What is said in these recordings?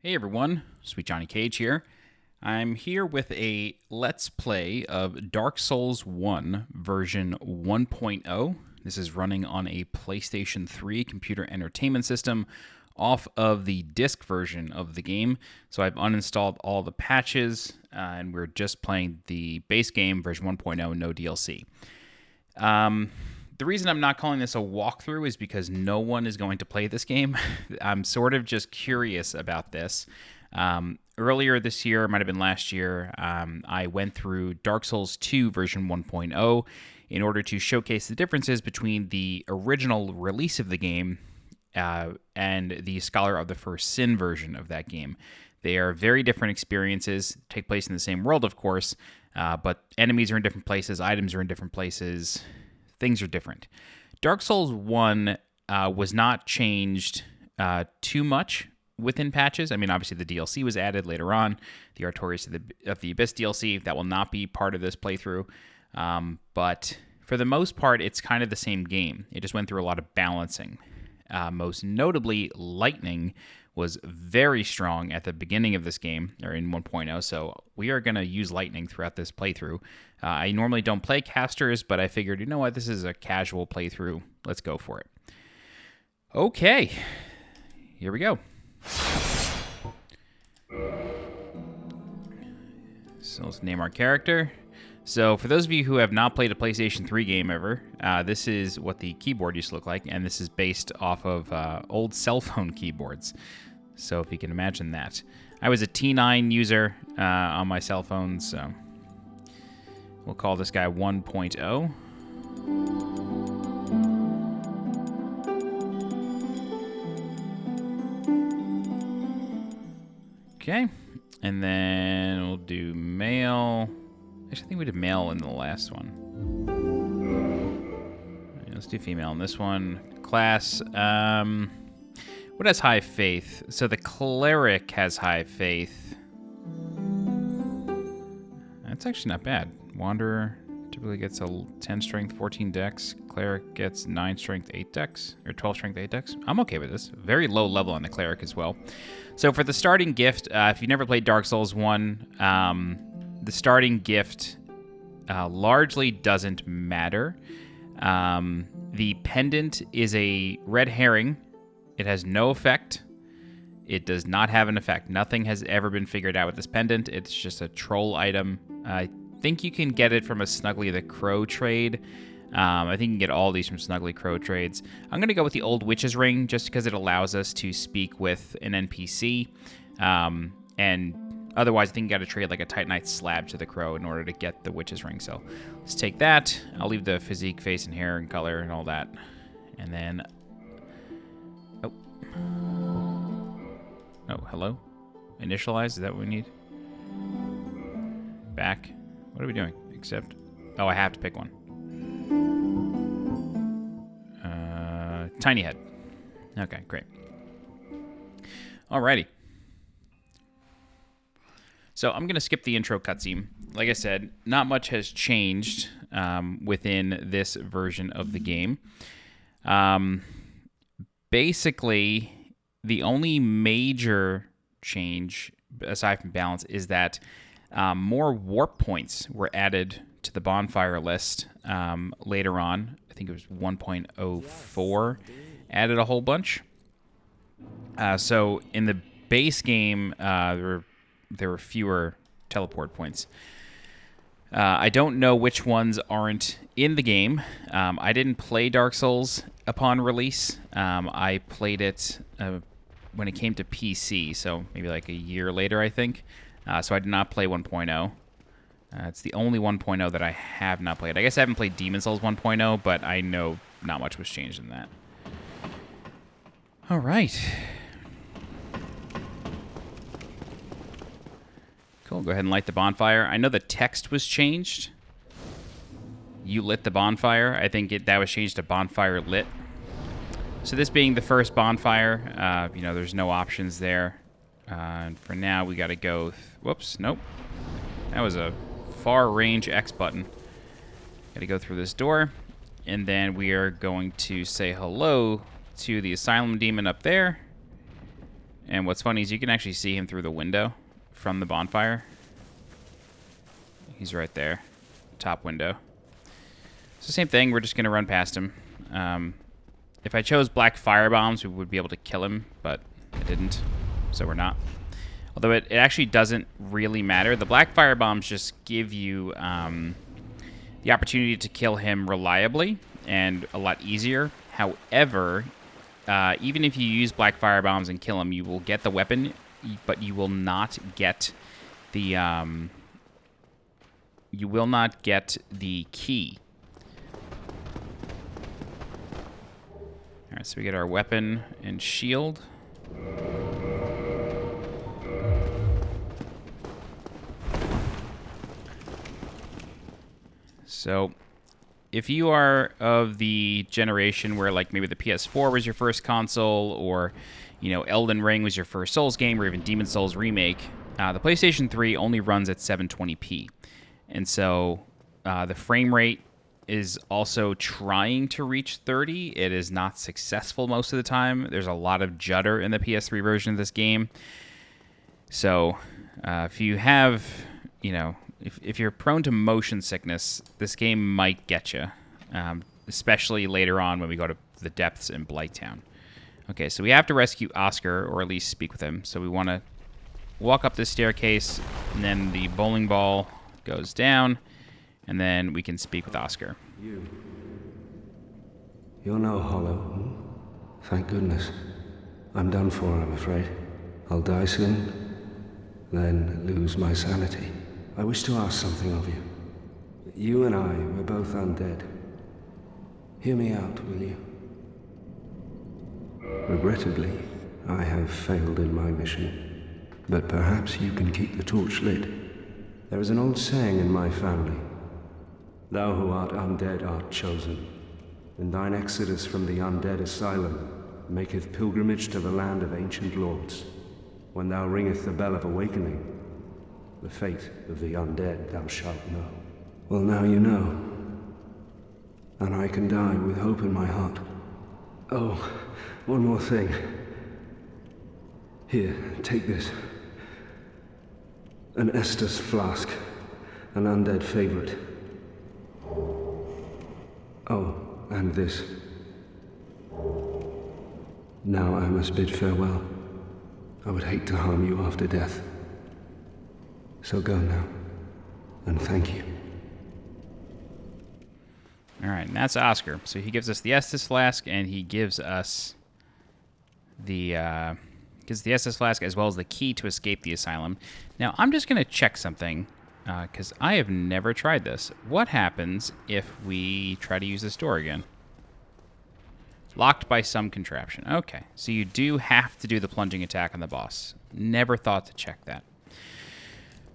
Hey everyone, SweetJohnnyCage here. I'm here with a Let's Play of Dark Souls 1 version 1.0. This is running on a PlayStation 3 computer entertainment system off of the disc version of the game. So I've uninstalled all the patches and we're just playing the base game version 1.0, no DLC. The reason I'm not calling this a walkthrough is because no one is going to play this game. I'm sort of just curious about this. Earlier this year, it might have been last year, I went through Dark Souls 2 version 1.0 in order to showcase the differences between the original release of the game and the Scholar of the First Sin version of that game. They are very different experiences, take place in the same world, of course, but enemies are in different places, items are in different places. Things are different. Dark Souls 1 was not changed too much within patches. I mean, obviously the DLC was added later on, the Artorias of the Abyss DLC. That will not be part of this playthrough. But for the most part, it's kind of the same game. It just went through a lot of balancing. Most notably, lightning was very strong at the beginning of this game, or in 1.0, so we are going to use lightning throughout this playthrough. I normally don't play casters, but I figured, you know what, this is a casual playthrough. Let's go for it. Okay, here we go. So let's name our character. So for those of you who have not played a PlayStation 3 game ever, this is what the keyboard used to look like, and this is based off of old cell phone keyboards. So if you can imagine that. I was a T9 user on my cell phone, so we'll call this guy 1.0. Okay, and then we'll do male. Actually, I think we did male in the last one. Let's do female in this one. Class, what has high faith? So the cleric has high faith. That's actually not bad. Wanderer typically gets a 10 strength, 14 dex. Cleric gets 9 strength, 8 dex, or 12 strength, 8 dex. I'm okay with this. Very low level on the cleric as well. So for the starting gift, if you've never played Dark Souls 1, the starting gift largely doesn't matter. The pendant is a red herring. It has no effect. It does not have an effect. Nothing has ever been figured out with this pendant. It's just a troll item. I think you can get it from a Snuggly the Crow trade. I think you can get all these from Snuggly Crow trades. I'm going to go with the Old Witch's Ring just because it allows us to speak with an NPC. And otherwise, I think you got to trade like a Titanite slab to the crow in order to get the Witch's Ring. So let's take that. I'll leave the physique, face, and hair and color and all that. And then... Oh, hello? Initialize? Is that what we need? Back. What are we doing? Accept. Oh, I have to pick one. Tiny head. Okay, great. Alrighty. So I'm going to skip the intro cutscene. Like I said, not much has changed within this version of the game. Basically, the only major change, aside from balance, is that more warp points were added to the bonfire list later on. I think it was 1.04 added a whole bunch. So in the base game, there were fewer teleport points. I don't know which ones aren't in the game. I didn't play Dark Souls upon release. I played it when it came to PC, so maybe like a year later, I think. So I did not play 1.0. It's the only 1.0 that I have not played. I guess I haven't played Demon Souls 1.0, but I know not much was changed in that. All right. Cool, go ahead and light the bonfire. I know the text was changed. You lit the bonfire. I think that was changed to bonfire lit. So this being the first bonfire, there's no options there. And for now, we got to go... Whoops, nope. That was a far range X button. Got to go through this door. And then we are going to say hello to the Asylum demon up there. And what's funny is you can actually see him through the window from the bonfire. He's right there. Top window. It's the same thing. We're just going to run past him. If I chose black fire bombs, we would be able to kill him, but I didn't, so we're not. Although it actually doesn't really matter. The black fire bombs just give you the opportunity to kill him reliably and a lot easier. However, even if you use black fire bombs and kill him, you will get the weapon, but you will not get the key. All right, so we get our weapon and shield. So, if you are of the generation where, like, maybe the PS4 was your first console, or, you know, Elden Ring was your first Souls game, or even Demon's Souls Remake, the PlayStation 3 only runs at 720p. And so, the frame rate is also trying to reach 30. It is not successful most of the time. There's a lot of judder in the PS3 version of this game. So, if you have, you know, if you're prone to motion sickness, this game might get you, especially later on when we go to the depths in Blighttown. Okay, so we have to rescue Oscar, or at least speak with him. So we want to walk up this staircase, and then the bowling ball goes down, and then we can speak with Oscar. You're no hollow. Thank goodness. I'm done for, I'm afraid. I'll die soon, then lose my sanity. I wish to ask something of you. You and I, we're both undead. Hear me out, will you? Regrettably, I have failed in my mission. But perhaps you can keep the torch lit. There is an old saying in my family. Thou who art undead art chosen, and thine exodus from the Undead Asylum maketh pilgrimage to the land of ancient lords. When thou ringeth the bell of awakening, the fate of the undead thou shalt know. Well, now you know, and I can die with hope in my heart. Oh, one more thing. Here, take this. An Estus flask, an undead favorite. Oh, and this. Now I must bid farewell. I would hate to harm you after death. So go now, and thank you. All right, and that's Oscar. So he gives us the Estus flask, and he gives us the Estus flask as well as the key to escape the asylum. Now, I'm just going to check something, because I have never tried this. What happens if we try to use this door again? Locked by some contraption. Okay, so you do have to do the plunging attack on the boss. Never thought to check that.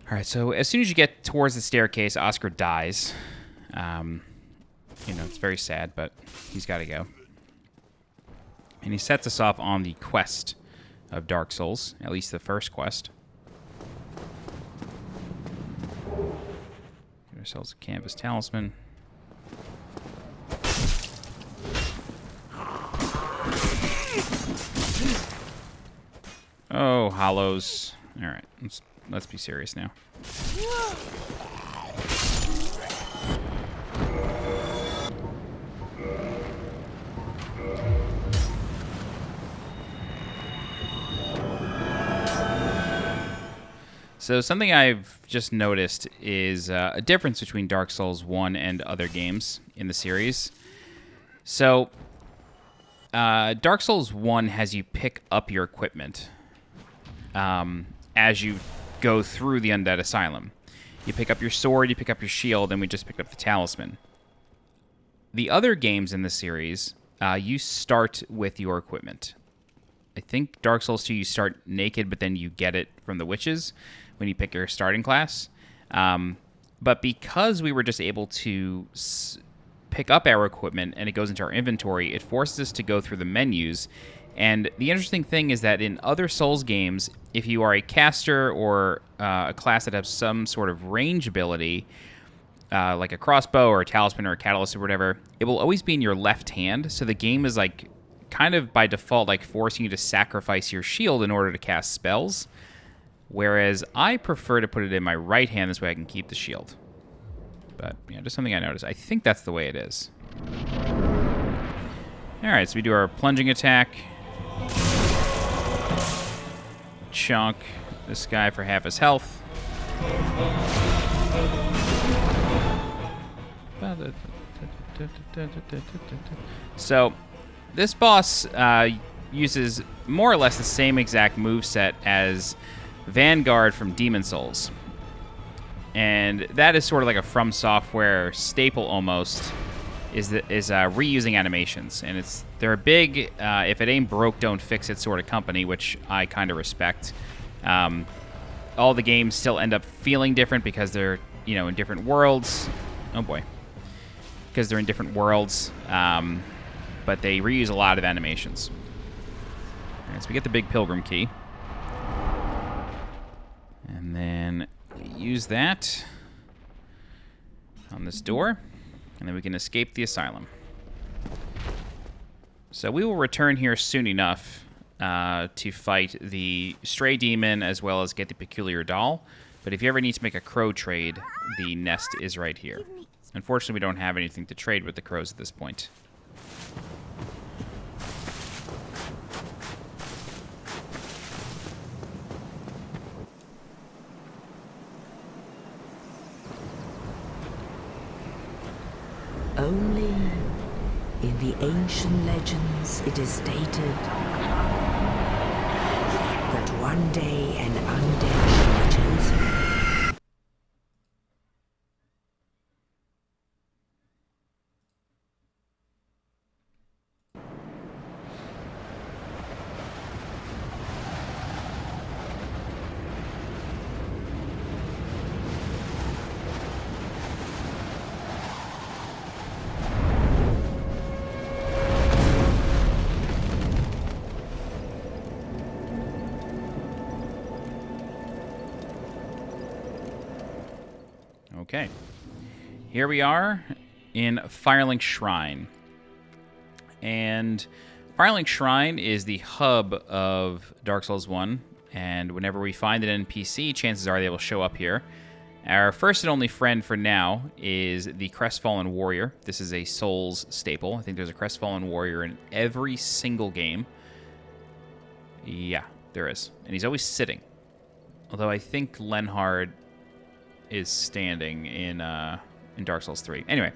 All right, so as soon as you get towards the staircase, Oscar dies. You know, it's very sad, but he's got to go. And he sets us off on the quest of Dark Souls, at least the first quest. Get ourselves a canvas talisman. Oh, hollows. All right, let's be serious now. So something I've just noticed is a difference between Dark Souls 1 and other games in the series. So Dark Souls 1 has you pick up your equipment as you go through the Undead Asylum. You pick up your sword, you pick up your shield, and we just picked up the talisman. The other games in the series, you start with your equipment. I think Dark Souls 2, you start naked, but then you get it from the witches when you pick your starting class. But because we were just able to pick up our equipment and it goes into our inventory, it forces us to go through the menus. And the interesting thing is that in other Souls games, if you are a caster or a class that has some sort of range ability, like a crossbow or a talisman or a catalyst or whatever, it will always be in your left hand. So the game is like kind of by default like forcing you to sacrifice your shield in order to cast spells. Whereas I prefer to put it in my right hand, this way I can keep the shield. But, yeah, just something I noticed. I think that's the way it is. Alright, so we do our plunging attack. Chunk this guy for half his health. So, this boss uses more or less the same exact moveset as Vanguard from Demon Souls. And that is sort of like a From Software staple almost, is reusing animations. And they're a big, if it ain't broke, don't fix it sort of company, which I kind of respect. All the games still end up feeling different because they're, in different worlds. Oh boy. Because they're in different worlds. But they reuse a lot of animations. All right, so we get the big Pilgrim key. And then use that on this door, and then we can escape the asylum. So we will return here soon enough to fight the stray demon as well as get the peculiar doll. But if you ever need to make a crow trade, the nest is right here. Unfortunately, we don't have anything to trade with the crows at this point. Only in the ancient legends it is stated that one day an undead shall be chosen. Okay, here we are in Firelink Shrine. And Firelink Shrine is the hub of Dark Souls 1, and whenever we find an NPC, chances are they will show up here. Our first and only friend for now is the Crestfallen Warrior. This is a Souls staple. I think there's a Crestfallen Warrior in every single game. Yeah, there is. And he's always sitting. Although I think Lenhard is standing in Dark Souls 3. Anyway,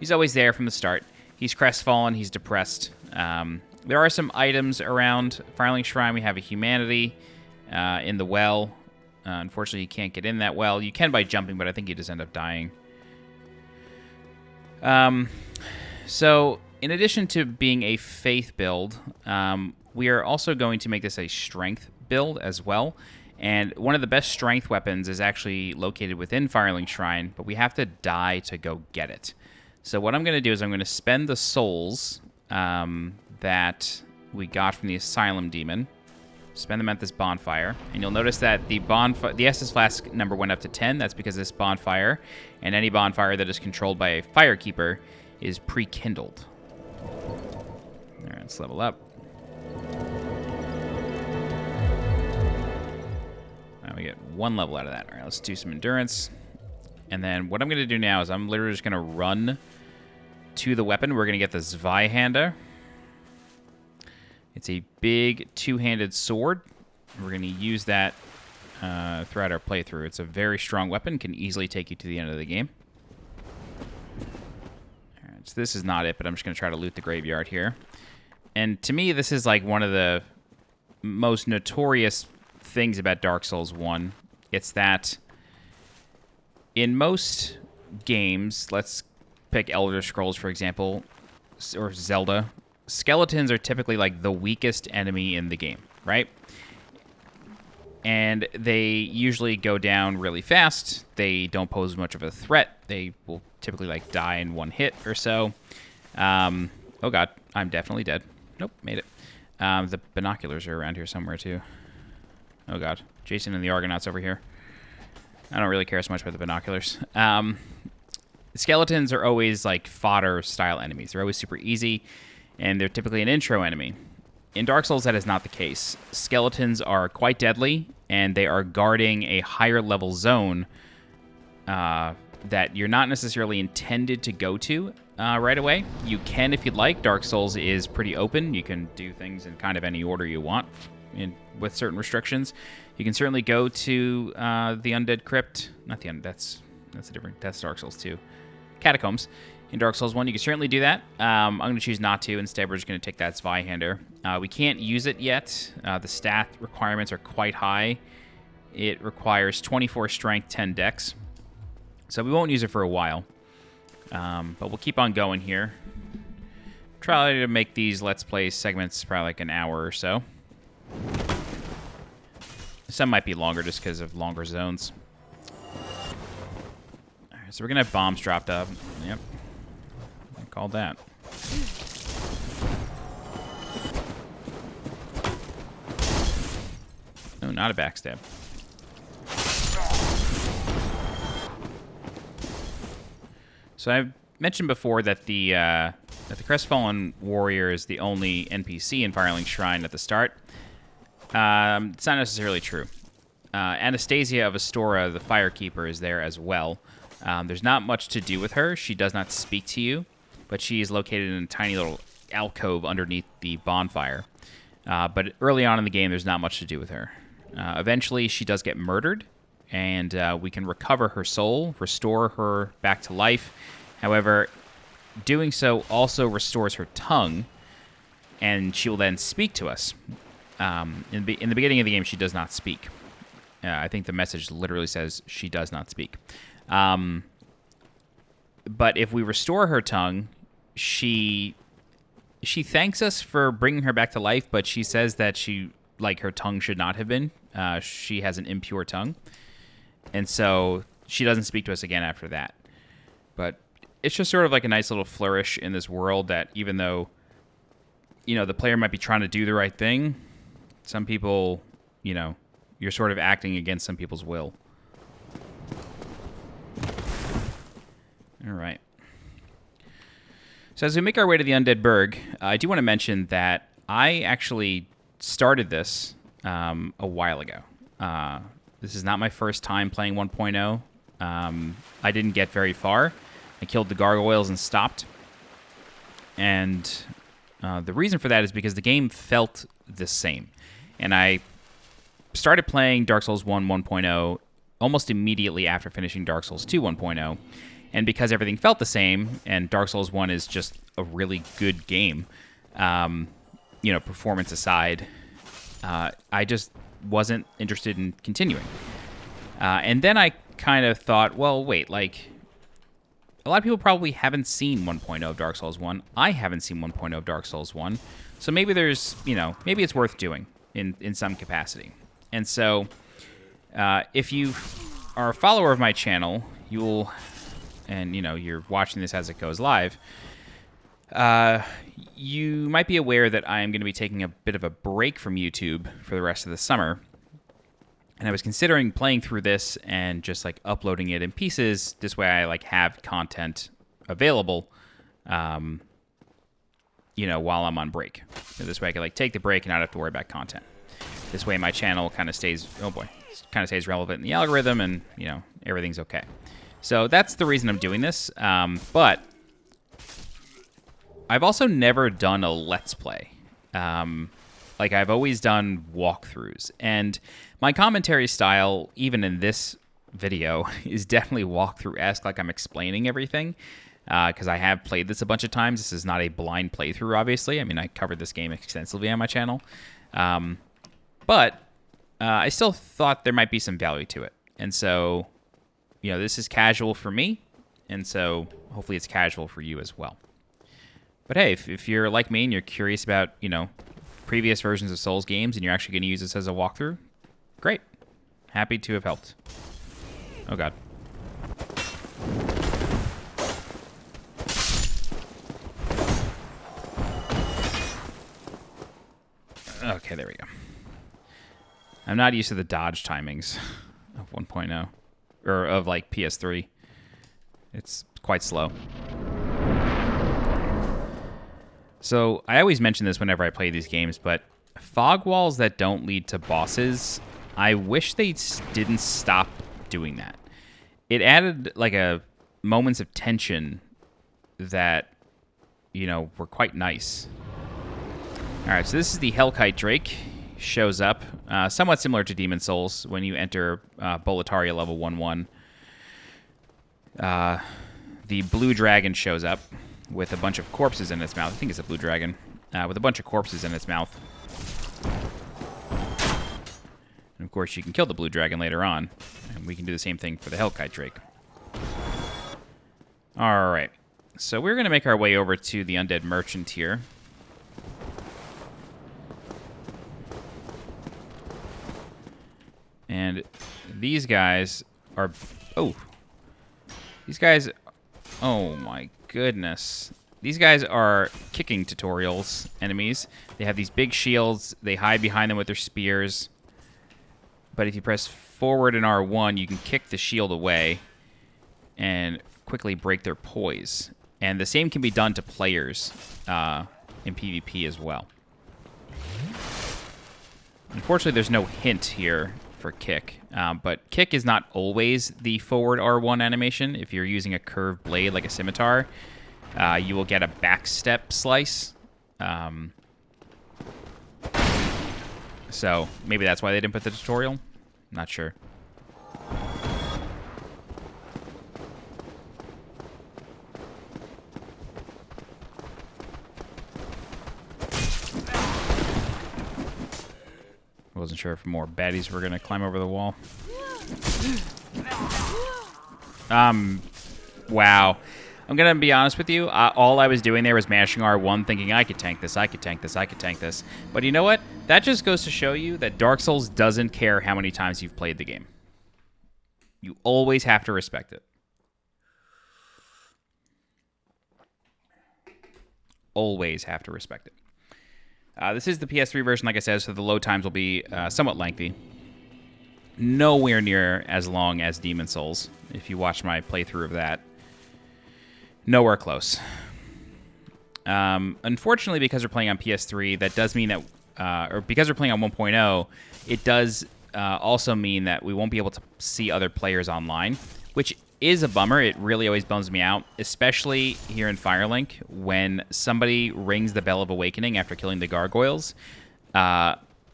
he's always there from the start. He's crestfallen. He's depressed. There are some items around Firelink Shrine. We have a humanity in the well. Unfortunately, you can't get in that well. You can by jumping, but I think you just end up dying. So, in addition to being a faith build, we are also going to make this a strength build as well. And one of the best strength weapons is actually located within Firelink Shrine, but we have to die to go get it. So what I'm going to do is I'm going to spend the souls that we got from the Asylum Demon, spend them at this bonfire, and you'll notice that the Estus Flask number went up to 10. That's because this bonfire, and any bonfire that is controlled by a Firekeeper, is pre-kindled. All right, let's level up. We get one level out of that. All right, let's do some endurance. And then what I'm going to do now is I'm literally just going to run to the weapon. We're going to get the Zweihander. It's a big two-handed sword. We're going to use that throughout our playthrough. It's a very strong weapon. Can easily take you to the end of the game. All right, so this is not it, but I'm just going to try to loot the graveyard here. And to me, this is like one of the most notorious things about Dark Souls 1. It's that in most games, let's pick Elder Scrolls for example, or Zelda, skeletons are typically like the weakest enemy in the game, right? And they usually go down really fast. They don't pose much of a threat. They will typically like die in one hit or so. Oh god, I'm definitely dead. Nope, made it. The binoculars are around here somewhere too. Oh god, Jason and the Argonauts over here. I don't really care so much about the binoculars. Skeletons are always like fodder style enemies. They're always super easy. and they're typically an intro enemy. In Dark Souls, that is not the case. Skeletons are quite deadly, and they are guarding a higher level zone that you're not necessarily intended to go to right away. You can if you'd like. Dark Souls is pretty open. You can do things in kind of any order you want with certain restrictions. You can certainly go to the Undead Crypt. Not the Undead, that's Dark Souls 2. Catacombs. In Dark Souls 1, you can certainly do that. I'm going to choose not to. Instead, we're just going to take that Zweihander. We can't use it yet. The stat requirements are quite high. It requires 24 strength, 10 dex. So we won't use it for a while. But we'll keep on going here. Try to make these Let's Play segments probably like an hour or so. Some might be longer just because of longer zones. All right, so we're going to have bombs dropped up. Yep. I called that. No, not a backstab. So I've mentioned before that the Crestfallen Warrior is the only NPC in Firelink Shrine at the start. It's not necessarily true. Anastasia of Astora, the Firekeeper, is there as well. There's not much to do with her. She does not speak to you, but she is located in a tiny little alcove underneath the bonfire. But early on in the game, there's not much to do with her. Eventually, she does get murdered, and we can recover her soul, restore her back to life. However, doing so also restores her tongue, and she will then speak to us. In the beginning of the game, she does not speak. I think the message literally says she does not speak. But if we restore her tongue, she thanks us for bringing her back to life, but she says that her tongue should not have been. She has an impure tongue. And so she doesn't speak to us again after that. But it's just sort of like a nice little flourish in this world that even though, the player might be trying to do the right thing, some people, you're sort of acting against some people's will. All right. So as we make our way to the Undead Burg, I do want to mention that I actually started this a while ago. This is not my first time playing 1.0. I didn't get very far. I killed the gargoyles and stopped. And the reason for that is because the game felt the same. And I started playing Dark Souls 1 1.0 almost immediately after finishing Dark Souls 2 1.0. And because everything felt the same, and Dark Souls 1 is just a really good game, performance aside, I just wasn't interested in continuing. And then I kind of thought, well, wait, a lot of people probably haven't seen 1.0 of Dark Souls 1. I haven't seen 1.0 of Dark Souls 1. So maybe there's, maybe it's worth doing in some capacity. And so if you are a follower of my channel, you'll, and, you're watching this as it goes live, you might be aware that I am going to be taking a bit of a break from YouTube for the rest of the summer. And I was considering playing through this and just uploading it in pieces. This way I have content available, while I'm on break. So this way I can take the break and not have to worry about content. This way my channel kind of stays, stays relevant in the algorithm and, everything's okay. So that's the reason I'm doing this. But I've also never done a Let's Play. I've always done walkthroughs. And my commentary style, even in this video, is definitely walkthrough-esque, I'm explaining everything. Because I have played this a bunch of times. This is not a blind playthrough, obviously. I mean, I covered this game extensively on my channel. But I still thought there might be some value to it. And so, this is casual for me. And so, hopefully it's casual for you as well. But hey, if you're like me and you're curious about, previous versions of Souls games and you're actually going to use this as a walkthrough, great. Happy to have helped. Oh, God. Okay, there we go. I'm not used to the dodge timings of 1.0, or of PS3. It's quite slow. So I always mention this whenever I play these games, but fog walls that don't lead to bosses, I wish they didn't stop doing that. It added like a moments of tension that, you know, were quite nice. All right, so this is the Hellkite Drake. Shows up, somewhat similar to Demon Souls when you enter Boletaria level 1-1. The blue dragon shows up with a bunch of corpses in its mouth. I think it's a blue dragon. With a bunch of corpses in its mouth. And of course, you can kill the blue dragon later on. And we can do the same thing for the Hellkite Drake. Alright. So we're going to make our way over to the Undead Merchant here. And these guys are... Oh. These guys... Oh, my goodness. These guys are kicking tutorials, enemies. They have these big shields. They hide behind them with their spears. But if you press forward in R1, you can kick the shield away and quickly break their poise. And the same can be done to players in PvP as well. Unfortunately, there's no hint here for kick, but kick is not always the forward R1 animation. If you're using a curved blade like a scimitar, you will get a backstep slice. So maybe that's why they didn't put the tutorial. Not sure. Wasn't sure if more baddies were gonna climb over the wall. Wow. I'm gonna be honest with you. All I was doing there was mashing R1, thinking I could tank this, I could tank this, I could tank this. But you know what? That just goes to show you that Dark Souls doesn't care how many times you've played the game. You always have to respect it. Always have to respect it. This is the PS3 version, like I said, so the load times will be somewhat lengthy. Nowhere near as long as Demon Souls, if you watch my playthrough of that. Nowhere close. Unfortunately, because we're playing on PS3, that does mean that, or because we're playing on 1.0, it does also mean that we won't be able to see other players online, which is a bummer. It really always bums me out, especially here in Firelink, when somebody rings the Bell of Awakening after killing the gargoyles.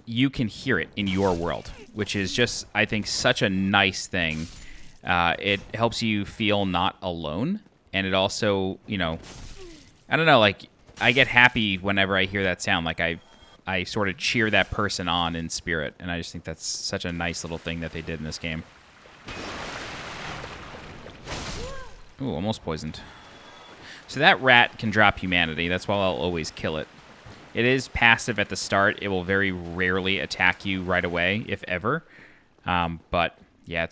You can hear it in your world, which is just, I think, such a nice thing. It helps you feel not alone, and it also, you know, I don't know, like, I get happy whenever I hear that sound. Like, I sort of cheer that person on in spirit, and I just think that's such a nice little thing that they did in this game. Ooh, almost poisoned. So that rat can drop humanity. That's why I'll always kill it. It is passive at the start. It will very rarely attack you right away, if ever. But, yeah,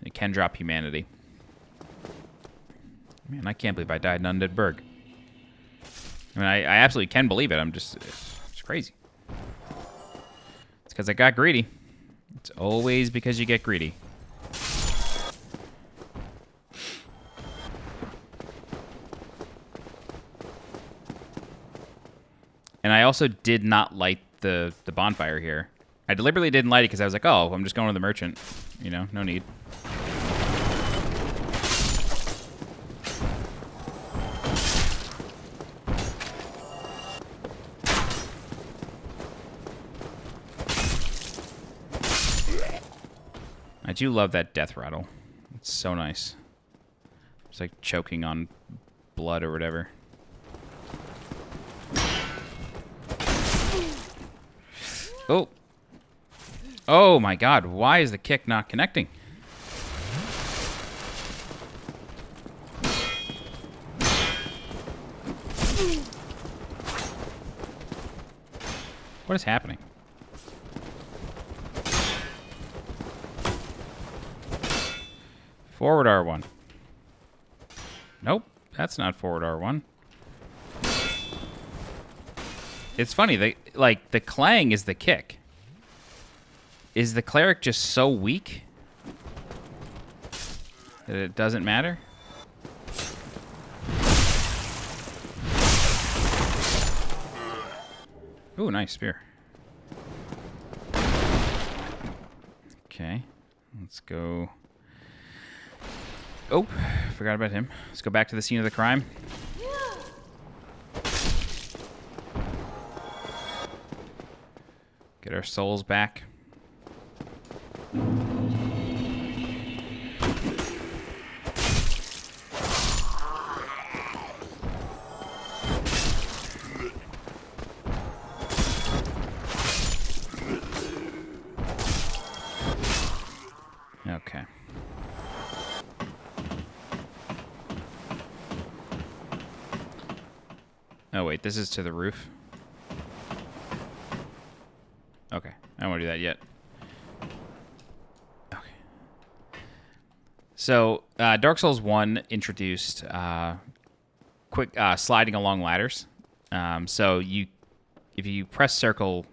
it can drop humanity. Man, I can't believe I died in Undead Burg. I mean, I absolutely can believe it. It's crazy. It's because I got greedy. It's always because you get greedy. And I also did not light the bonfire here. I deliberately didn't light it because I was like, oh, I'm just going to the merchant. You know, no need. I do love that death rattle. It's so nice. It's like choking on blood or whatever. Oh. Oh my god, why is the kick not connecting? What is happening? Forward R1. Nope, that's not forward R1. It's funny, the clang is the kick. Is the cleric just so weak that it doesn't matter? Ooh, nice spear. Okay, let's go. Oh, forgot about him. Let's go back to the scene of the crime. Get our souls back. Okay. Oh, wait, this is to the roof. Okay, I don't want to do that yet. Okay. So, Dark Souls 1 introduced quick sliding along ladders. So, if you press circle,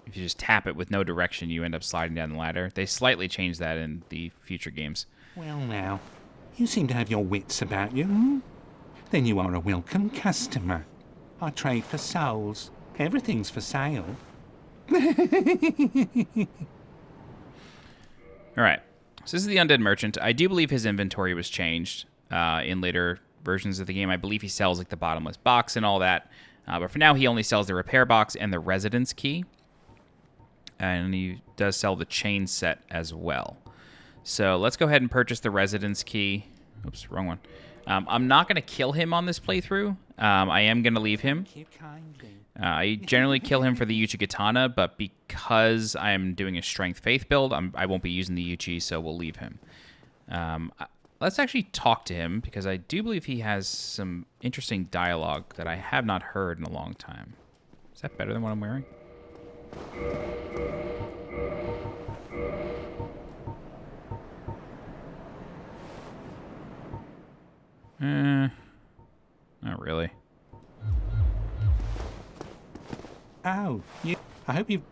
if you just tap it with no direction, you end up sliding down the ladder. They slightly changed that in the future games. Well now, you seem to have your wits about you, hmm? Then you are a welcome customer. I trade for souls. Everything's for sale. Alright, so this is the Undead Merchant. I do believe his inventory was changed in later versions of the game. I believe he sells like the bottomless box and all that. But for now, he only sells the repair box and the residence key. And he does sell the chain set as well. So let's go ahead and purchase the residence key. Oops, wrong one. I'm not going to kill him on this playthrough. I am going to leave him. I generally kill him for the Uchigatana, but because I'm doing a Strength Faith build, I won't be using the Uchi, so we'll leave him. Let's actually talk to him, because I do believe he has some interesting dialogue that I have not heard in a long time. Is that better than what I'm wearing? Not really. Oh, you... I hope you...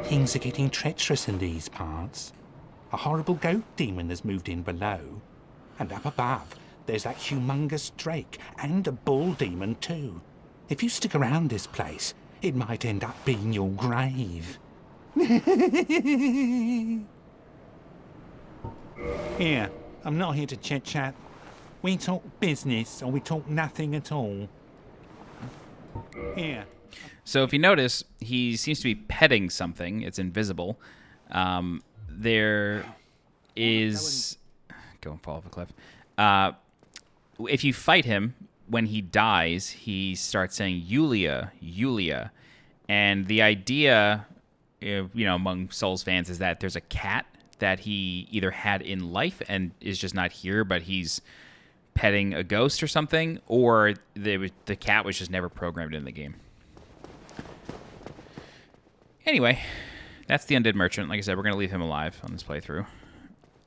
Things are getting treacherous in these parts. A horrible goat demon has moved in below. And up above, there's that humongous drake and a bull demon too. If you stick around this place, it might end up being your grave. Here, I'm not here to chit-chat. We talk business or we talk nothing at all. Here. So if you notice, he seems to be petting something. It's invisible. There is... Go and fall off a cliff. If you fight him, when he dies, he starts saying, Yulia, Yulia. And the idea, among Souls fans is that there's a cat that he either had in life and is just not here, but he's petting a ghost or something, or the cat was just never programmed in the game. Anyway, that's the Undead Merchant. Like I said, we're going to leave him alive on this playthrough.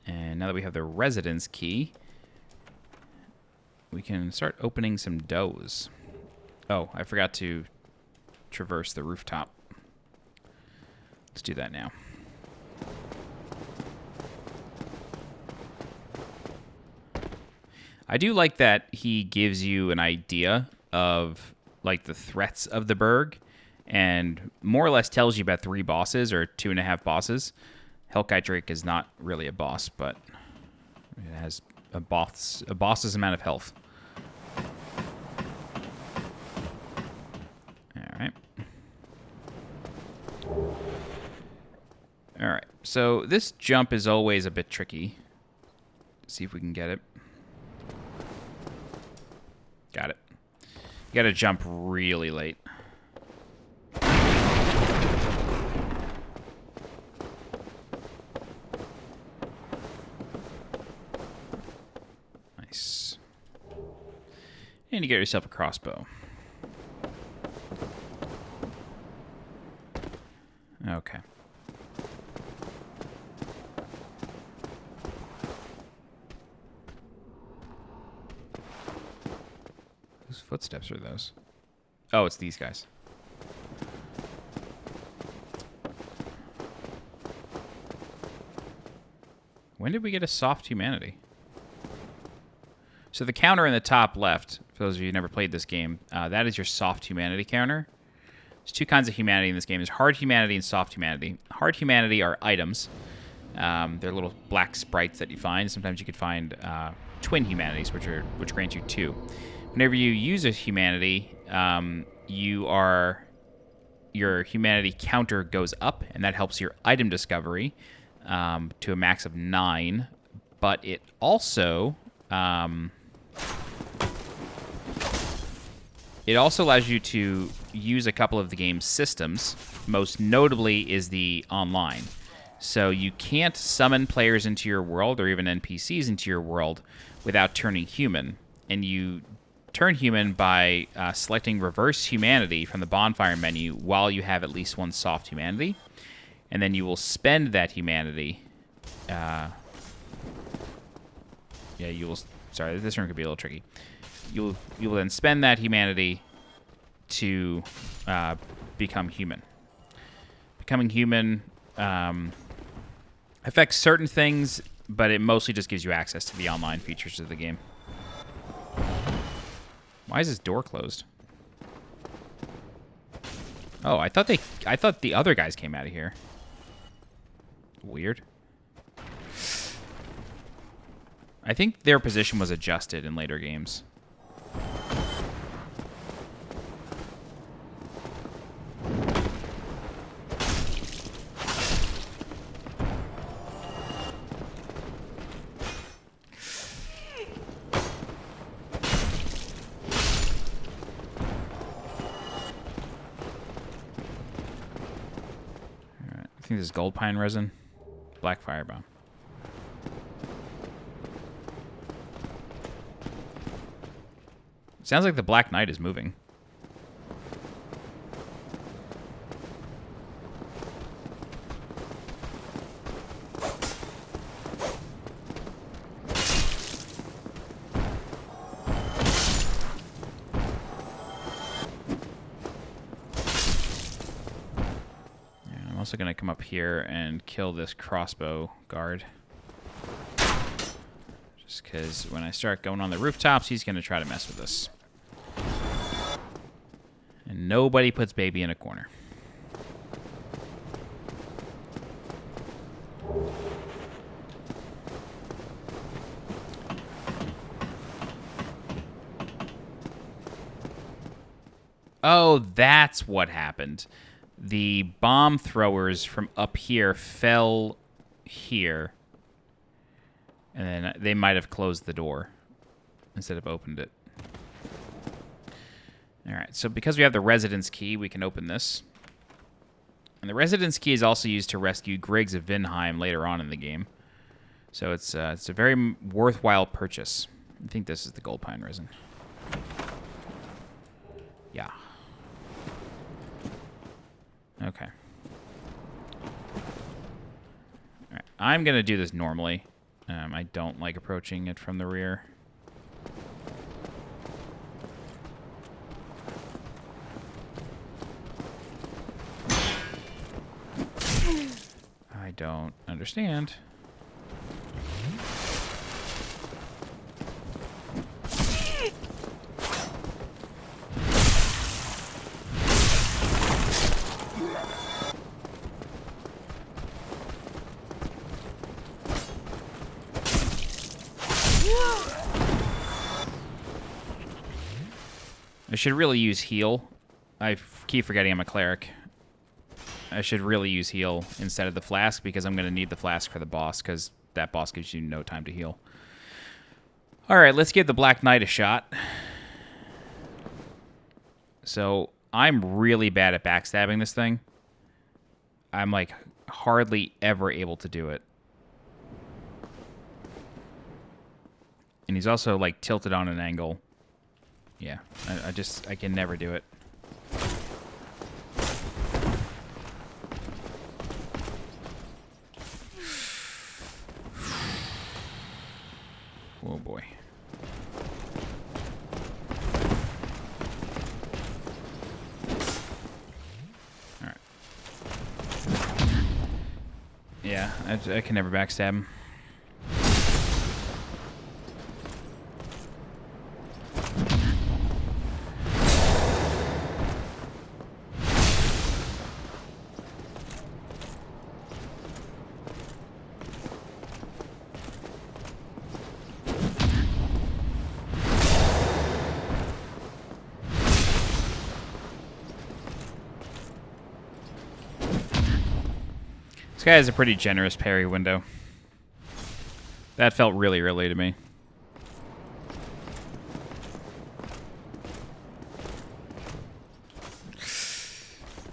And now that we have the residence key, we can start opening some doors. Oh, I forgot to traverse the rooftop. Let's do that now. I do like that he gives you an idea of like the threats of the Burg, and more or less tells you about 3 bosses or 2.5 bosses. Hellkite Drake is not really a boss, but it has a boss's amount of health. Alright. Alright, so this jump is always a bit tricky. Let's see if we can get it. Got it. You gotta jump really late. Nice. And you get yourself a crossbow. Okay. Whose footsteps are those? Oh, it's these guys. When did we get a soft humanity? So the counter in the top left, for those of you who never played this game, that is your soft humanity counter. There's two kinds of humanity in this game. There's hard humanity and soft humanity. Hard humanity are items. They're little black sprites that you find. Sometimes you could find twin humanities, which grant you 2. Whenever you use a humanity, your humanity counter goes up, and that helps your item discovery to a max of 9. But it also allows you to use a couple of the game's systems. Most notably is the online. So you can't summon players into your world or even NPCs into your world without turning human. And you turn human by selecting reverse humanity from the bonfire menu while you have at least one soft humanity. And then you will spend that humanity. Sorry, this one could be a little tricky. You will then spend that humanity to become human. Becoming human affects certain things, but it mostly just gives you access to the online features of the game. Why is this door closed? Oh, I thought the other guys came out of here. Weird. I think their position was adjusted in later games. I think this is gold pine resin. Black firebomb. Sounds like the Black Knight is moving. I'm also going to come up here and kill this crossbow guard. Just because when I start going on the rooftops, he's going to try to mess with us. And nobody puts baby in a corner. Oh, that's what happened. The bomb throwers from up here fell here. And then they might have closed the door instead of opened it. Alright, so because we have the residence key, we can open this. And the residence key is also used to rescue Griggs of Vinheim later on in the game. So it's a very worthwhile purchase. I think this is the gold pine resin. Yeah. Okay. Alright, I'm going to do this normally. I don't like approaching it from the rear. I don't understand. I should really use heal. I keep forgetting I'm a cleric. I should really use heal instead of the flask because I'm going to need the flask for the boss because that boss gives you no time to heal. Alright, let's give the Black Knight a shot. So, I'm really bad at backstabbing this thing. I'm like hardly ever able to do it. And he's also like tilted on an angle. Yeah, I can never do it. Oh boy. Alright. Yeah, I can never backstab him. This guy has a pretty generous parry window. That felt really early to me.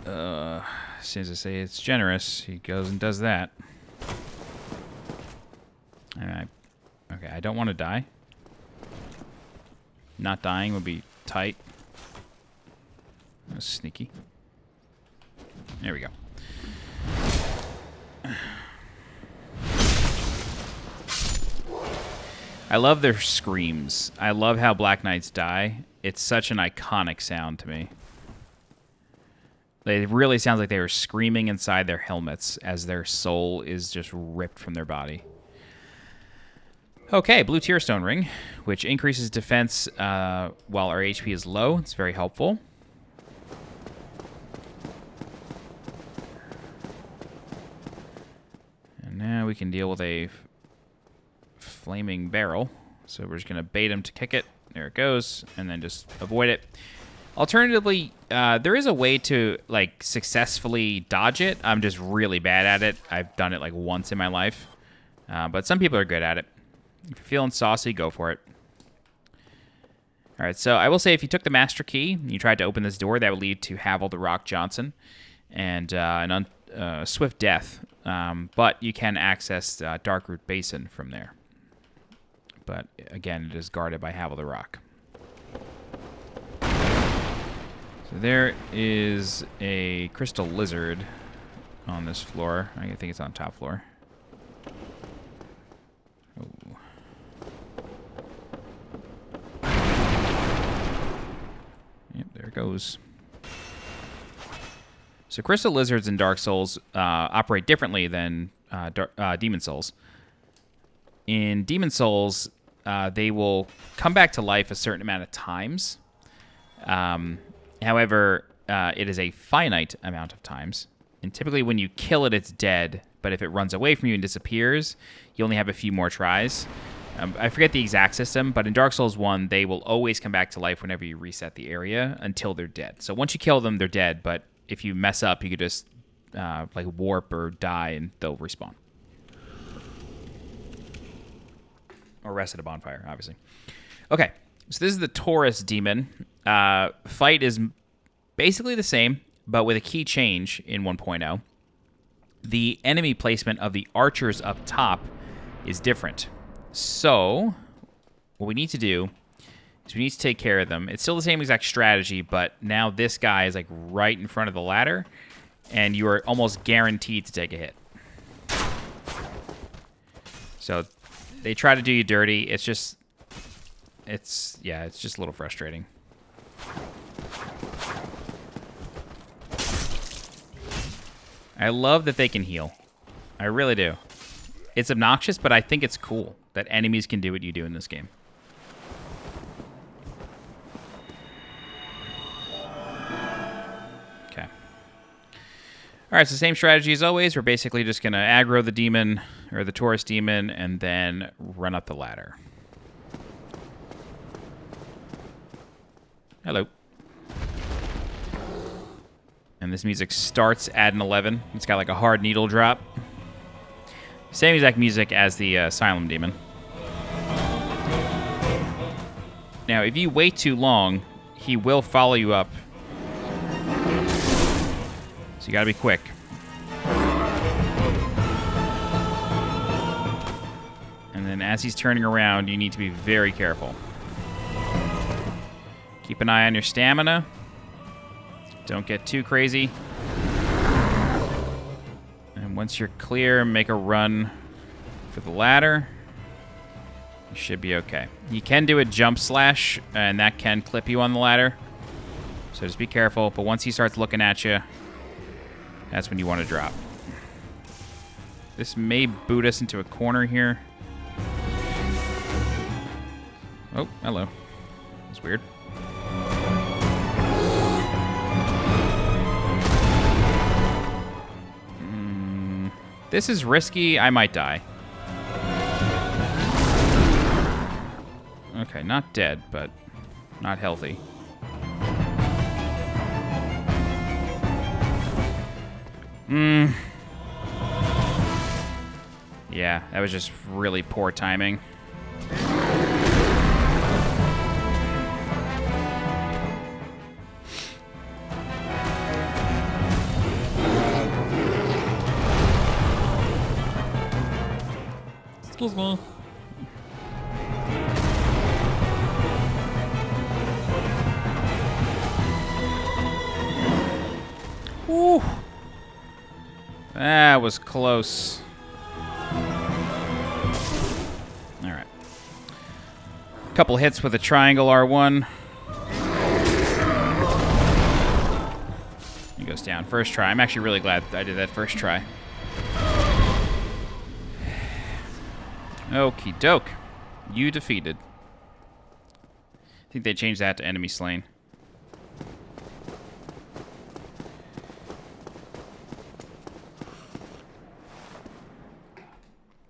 As soon as I say it's generous, he goes and does that. Alright. Okay, I don't want to die. Not dying would be tight. That's sneaky. There we go. I love their screams. I love how Black Knights die. It's such an iconic sound to me. It really sounds like they were screaming inside their helmets as their soul is just ripped from their body. Okay, blue tier stone ring, which increases defense while our HP is low. It's very helpful. And now we can deal with a flaming barrel. So we're just going to bait him to kick it. There it goes. And then just avoid it. Alternatively, there is a way to like successfully dodge it. I'm just really bad at it. I've done it like once in my life. But some people are good at it. If you're feeling saucy, go for it. All right, so I will say if you took the master key and you tried to open this door, that would lead to Havel the Rock Johnson and swift death. But you can access Darkroot Basin from there. But again, it is guarded by Havel the Rock. So there is a crystal lizard on this floor. I think it's on top floor. Oh. Yep, there it goes. So crystal lizards in Dark Souls operate differently than Demon Souls. In Demon Souls, they will come back to life a certain amount of times. However, it is a finite amount of times. And typically when you kill it, it's dead. But if it runs away from you and disappears, you only have a few more tries. I forget the exact system, but in Dark Souls 1, they will always come back to life whenever you reset the area until they're dead. So once you kill them, they're dead. But if you mess up, you could just like warp or die and they'll respawn. Or rest at a bonfire, obviously. Okay, so this is the Taurus demon. Fight is basically the same, but with a key change in 1.0. The enemy placement of the archers up top is different. So, what we need to do is we need to take care of them. It's still the same exact strategy, but now this guy is like right in front of the ladder, and you are almost guaranteed to take a hit. So, they try to do you dirty. It's just a little frustrating. I love that they can heal. I really do. It's obnoxious, but I think it's cool that enemies can do what you do in this game. Okay. All right, so same strategy as always. We're basically just going to aggro the demon, or the Taurus demon, and then run up the ladder. Hello. And this music starts at an 11. It's got like a hard needle drop. Same exact music as the Asylum demon. Now, if you wait too long, he will follow you up. So you gotta be quick. And then as he's turning around, you need to be very careful. Keep an eye on your stamina. Don't get too crazy. And once you're clear, make a run for the ladder. You should be okay. You can do a jump slash, and that can clip you on the ladder. So just be careful. But once he starts looking at you, that's when you want to drop. This may boot us into a corner here. Oh, hello. That's weird. This is risky. I might die. Okay, not dead, but not healthy. Yeah, that was just really poor timing. Excuse me. Woo! That was close. Alright. Couple hits with a triangle R1. He goes down. First try. I'm actually really glad I did that first try. Okie doke. You defeated. I think they changed that to enemy slain.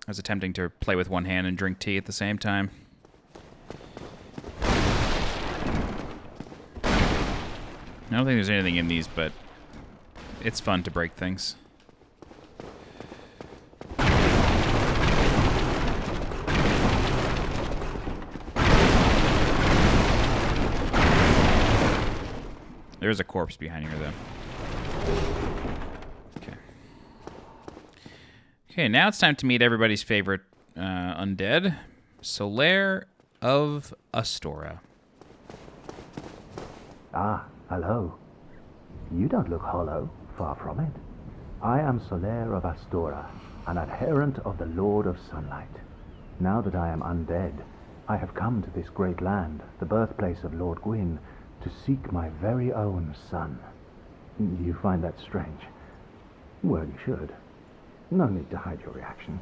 I was attempting to play with one hand and drink tea at the same time. I don't think there's anything in these, but it's fun to break things. There's a corpse behind here, though. Okay. Okay, now it's time to meet everybody's favorite undead, Solaire of Astora. Ah, hello. You don't look hollow, far from it. I am Solaire of Astora, an adherent of the Lord of Sunlight. Now that I am undead, I have come to this great land, the birthplace of Lord Gwyn, to seek my very own son. You find that strange? Well, you should. No need to hide your reaction.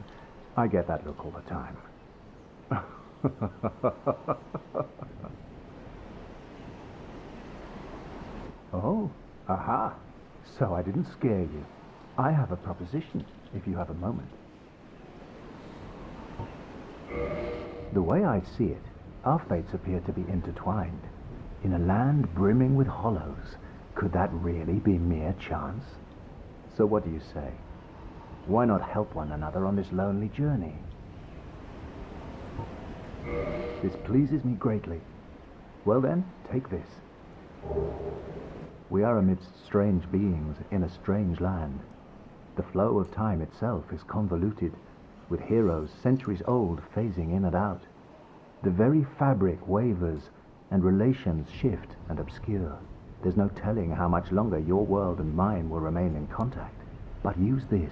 I get that look all the time. Oh, aha. So I didn't scare you. I have a proposition, if you have a moment. The way I see it, our fates appear to be intertwined. In a land brimming with hollows, could that really be mere chance? So what do you say? Why not help one another on this lonely journey? This pleases me greatly. Well then, take this. We are amidst strange beings in a strange land. The flow of time itself is convoluted, with heroes centuries old phasing in and out. The very fabric wavers, and relations shift and obscure. There's no telling how much longer your world and mine will remain in contact. But use this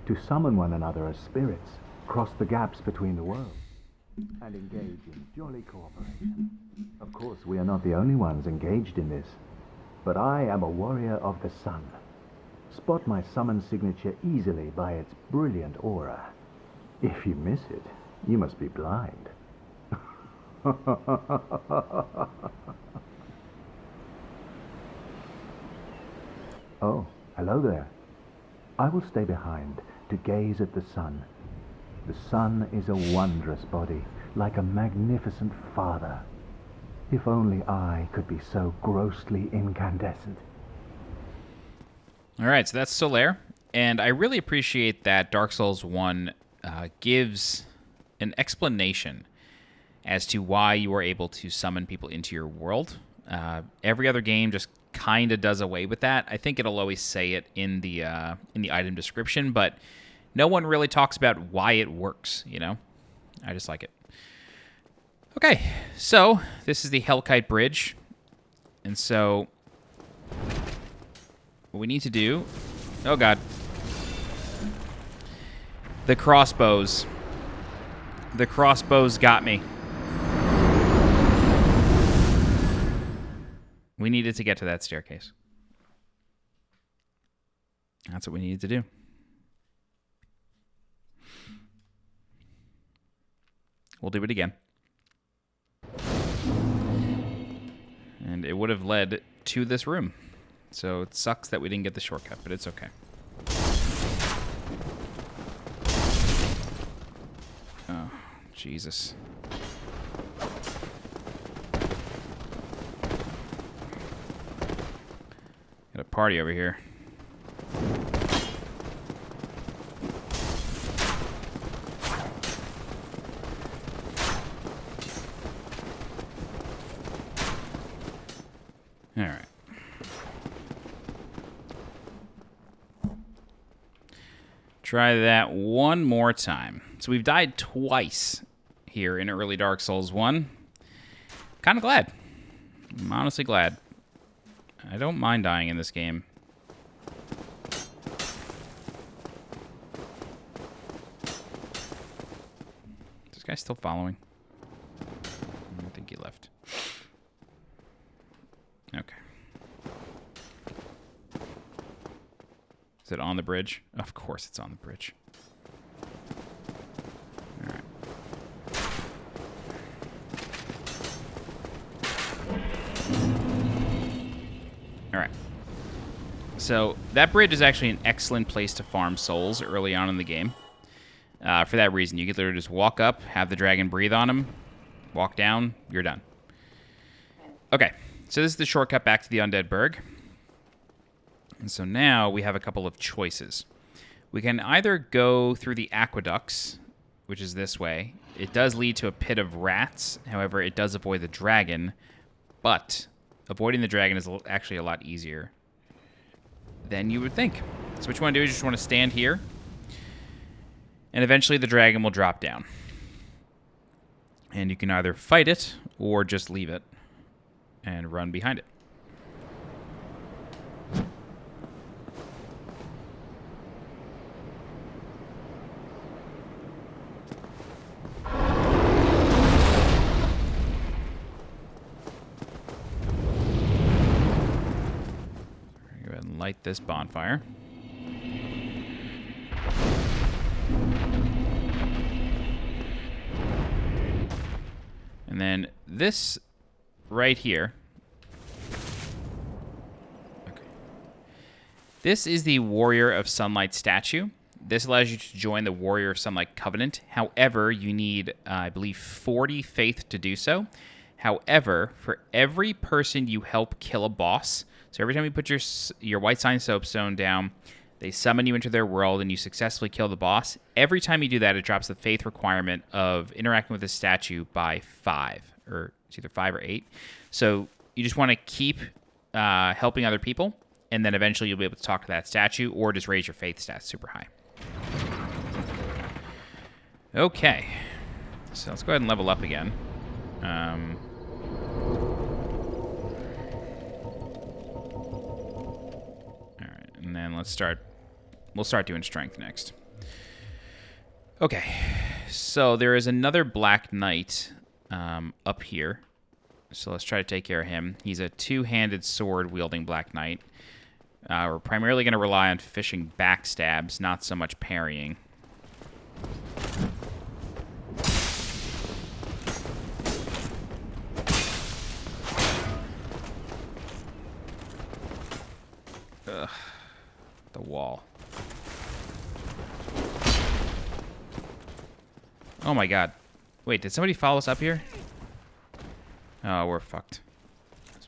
to summon one another as spirits, cross the gaps between the worlds, and engage in jolly cooperation. Of course, we are not the only ones engaged in this, but I am a warrior of the sun. Spot my summon signature easily by its brilliant aura. If you miss it, you must be blind. Oh, hello there. I will stay behind to gaze at the sun. The sun is a wondrous body, like a magnificent father. If only I could be so grossly incandescent. All right, so that's Solaire, and I really appreciate that Dark Souls 1 gives an explanation as to why you are able to summon people into your world. Every other game just kind of does away with that. I think it'll always say it in the item description, but no one really talks about why it works, you know? I just like it. Okay, so this is the Hellkite Bridge. And so what we need to do... Oh, God. The crossbows. The crossbows got me. We needed to get to that staircase. That's what we needed to do. We'll do it again. And it would have led to this room. So it sucks that we didn't get the shortcut, but it's okay. Oh, Jesus. Got a party over here. Alright. Try that one more time. So we've died twice here in early Dark Souls 1. Kind of glad. I'm honestly glad. I don't mind dying in this game. Is this guy still following? I think he left. Okay. Is it on the bridge? Of course it's on the bridge. Alright. Alright. So, that bridge is actually an excellent place to farm souls early on in the game. For that reason, you can literally just walk up, have the dragon breathe on him, walk down, you're done. Okay, so this is the shortcut back to the Undead Burg. And so now we have a couple of choices. We can either go through the aqueducts, which is this way. It does lead to a pit of rats. However, it does avoid the dragon. But avoiding the dragon is actually a lot easier than you would think. So what you want to do is you just want to stand here. And eventually the dragon will drop down. And you can either fight it or just leave it and run behind it. Go ahead and light this bonfire. And then this right here. Okay. This is the Warrior of Sunlight statue. This allows you to join the Warrior of Sunlight Covenant. However, you need, I believe, 40 faith to do so. However, for every person you help kill a boss, so every time you put your white sign soapstone down, they summon you into their world and you successfully kill the boss. Every time you do that, it drops the faith requirement of interacting with the statue by 5. Or it's either 5 or 8. So you just want to keep helping other people, and then eventually you'll be able to talk to that statue or just raise your faith stats super high. Okay. So let's go ahead and level up again. Alright, and then let's start. We'll start doing strength next. Okay, so there is another Black Knight up here. So let's try to take care of him. He's a two-handed sword-wielding Black Knight. We're primarily going to rely on fishing backstabs, not so much parrying. Ugh, the wall. Oh my god. Wait, did somebody follow us up here? Oh, we're fucked.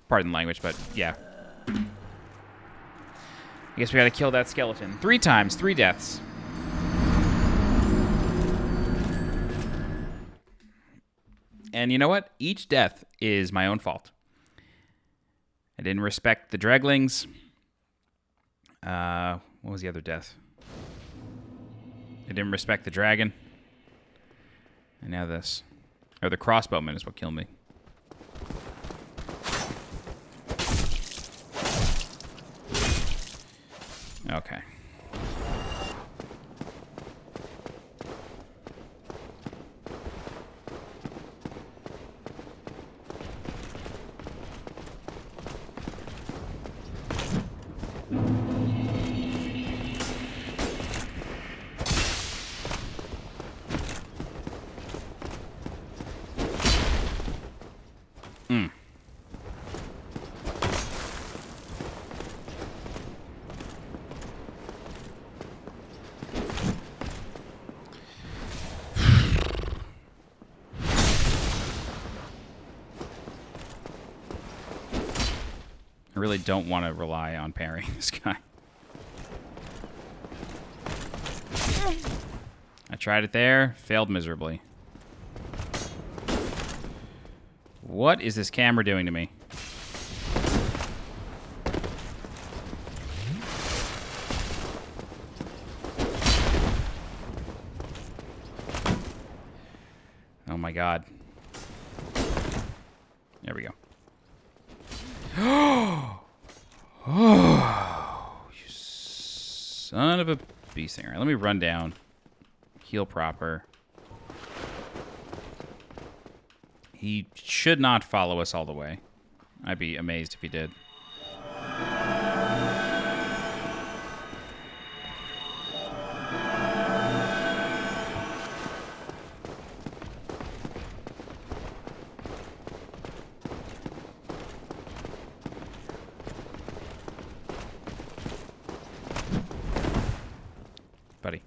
Pardon the language, but yeah. I guess we gotta kill that skeleton. 3 times, 3 deaths. And you know what? Each death is my own fault. I didn't respect the dreglings. What was the other death? I didn't respect the dragon. And now this. Or the crossbowman is what killed me. Okay. I really don't want to rely on parrying this guy. I tried it there, failed miserably. What is this camera doing to me? Oh my god. There we go. Oh, you son of a beast. All right, let me run down. Heal proper. He should not follow us all the way. I'd be amazed if he did. Buddy.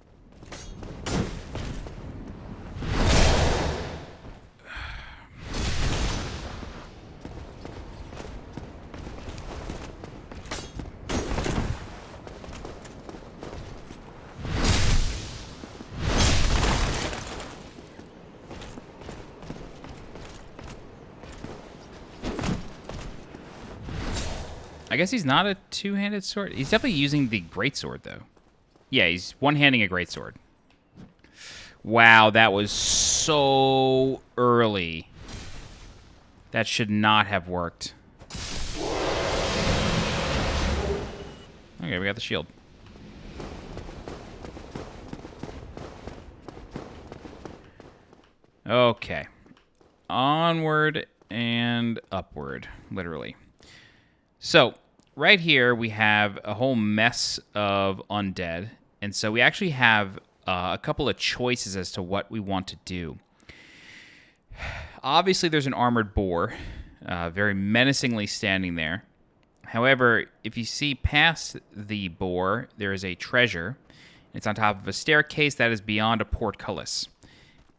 I guess he's not a two-handed sword. He's definitely using the greatsword, though. Yeah, he's one-handing a greatsword. Wow, that was so early. That should not have worked. Okay, we got the shield. Okay. Onward and upward, literally. So, right here we have a whole mess of undead. And so we actually have a couple of choices as to what we want to do. Obviously, there's an armored boar, very menacingly standing there. However, if you see past the boar, there is a treasure. It's on top of a staircase that is beyond a portcullis.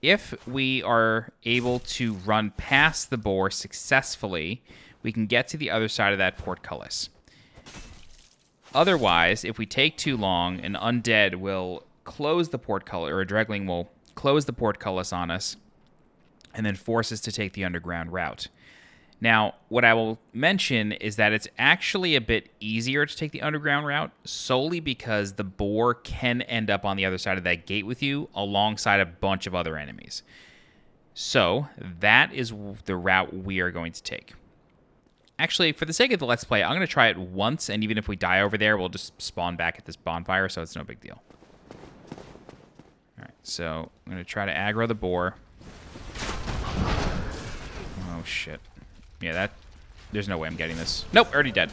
If we are able to run past the boar successfully, we can get to the other side of that portcullis. Otherwise, if we take too long, an undead will close the portcullis, or a dregling will close the portcullis on us, and then force us to take the underground route. Now, what I will mention is that it's actually a bit easier to take the underground route, solely because the boar can end up on the other side of that gate with you, alongside a bunch of other enemies. So, that is the route we are going to take. Actually, for the sake of the Let's Play, I'm going to try it once, and even if we die over there, we'll just spawn back at this bonfire, so it's no big deal. Alright, so I'm going to try to aggro the boar. Oh, shit. Yeah, there's no way I'm getting this. Nope, already dead.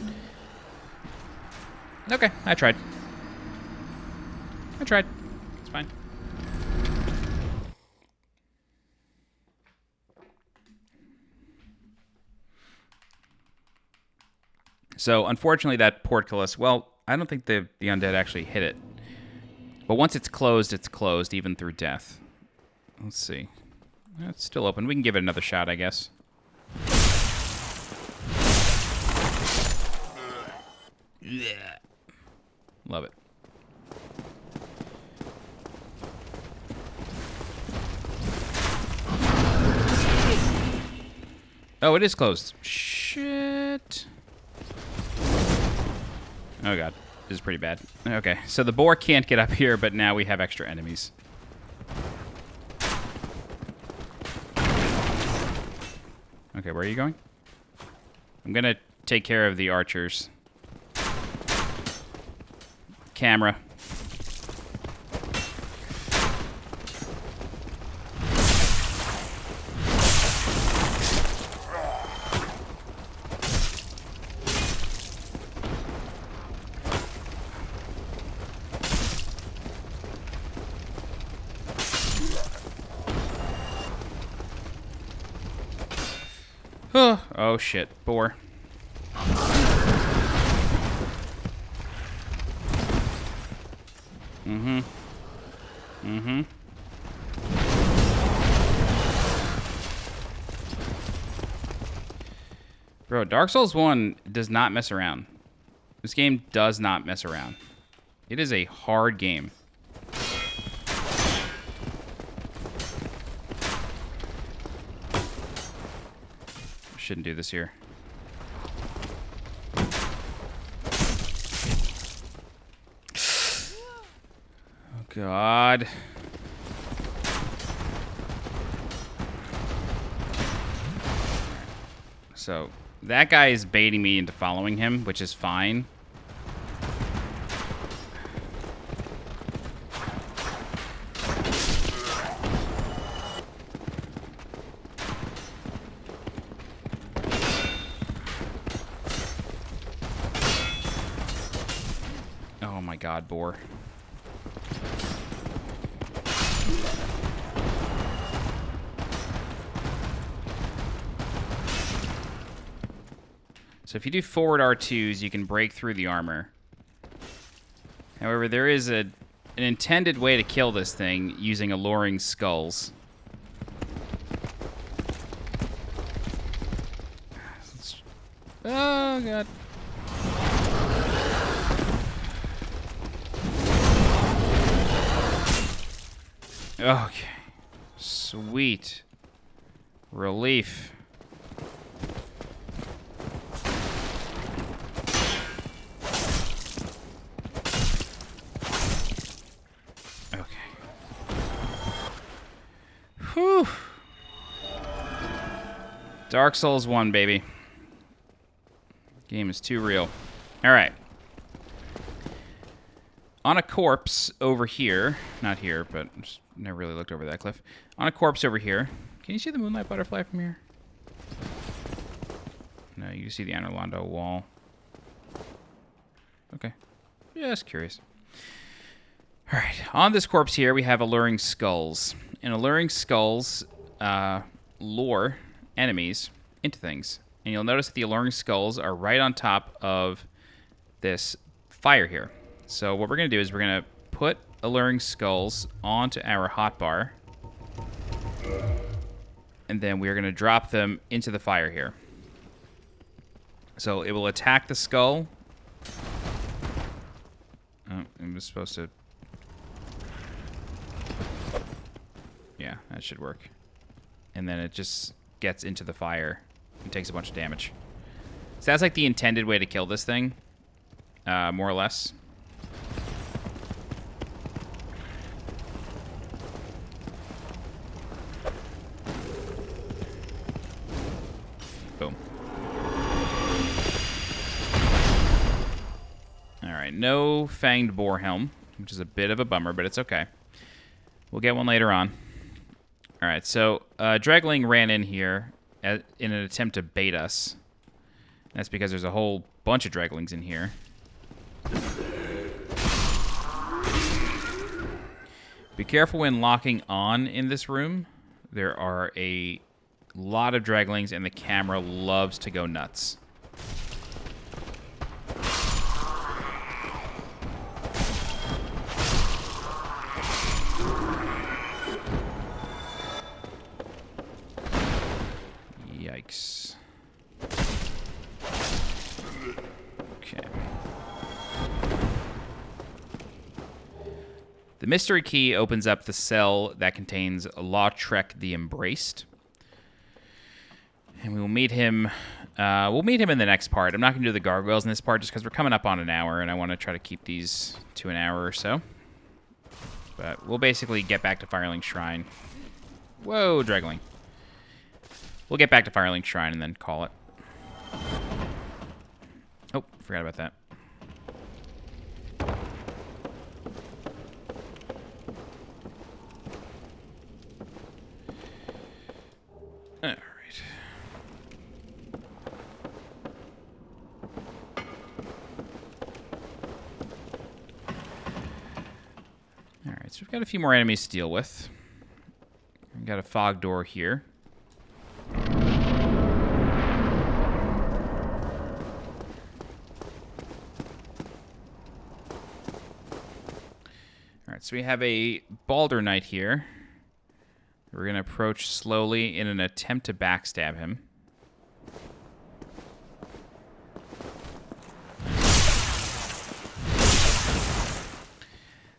Okay, I tried. It's fine. So, unfortunately, that portcullis, well, I don't think the undead actually hit it. But once it's closed, even through death. Let's see. It's still open. We can give it another shot, I guess. Love it. Oh, it is closed. Shit. Oh god, this is pretty bad. Okay, so the boar can't get up here, but now we have extra enemies. Okay, where are you going? I'm gonna take care of the archers. Camera. Oh shit, boar. Bro, Dark Souls 1 does not mess around. This game does not mess around. It is a hard game. Shouldn't do this here. Oh, God. So that guy is baiting me into following him, which is fine. Oh my god, boar. So if you do forward R2s, you can break through the armor. However, there is an intended way to kill this thing using alluring skulls. Oh, God. Okay. Sweet. Relief. Whew. Dark Souls 1, baby. Game is too real. All right. On a corpse over here, not here, but just never really looked over that cliff. On a corpse over here. Can you see the moonlight butterfly from here? No, you can see the Anorlando wall. Okay. Just curious. All right. On this corpse here, we have alluring skulls. And alluring skulls lure enemies into things. And you'll notice that the alluring skulls are right on top of this fire here. So what we're going to do is we're going to put alluring skulls onto our hotbar. And then we're going to drop them into the fire here. So it will attack the skull. Oh, I'm just supposed to... Yeah, that should work. And then it just gets into the fire and takes a bunch of damage. So that's like the intended way to kill this thing, more or less. Boom. Alright, no fanged boar helm, which is a bit of a bummer, but it's okay. We'll get one later on. Alright, so Dregling ran in here in an attempt to bait us. That's because there's a whole bunch of Dreglings in here. Be careful when locking on in this room. There are a lot of Dreglings, and the camera loves to go nuts. Yikes. Okay. The mystery key opens up the cell that contains Lautrec the Embraced. And we will meet him. We'll meet him in the next part. I'm not going to do the gargoyles in this part just because we're coming up on an hour, and I want to try to keep these to an hour or so. But we'll basically get back to Firelink Shrine. Whoa, Dregling. We'll get back to Firelink Shrine and then call it. Oh, forgot about that. All right. All right, so we've got a few more enemies to deal with. We've got a fog door here. So we have a Balder Knight here. We're going to approach slowly in an attempt to backstab him.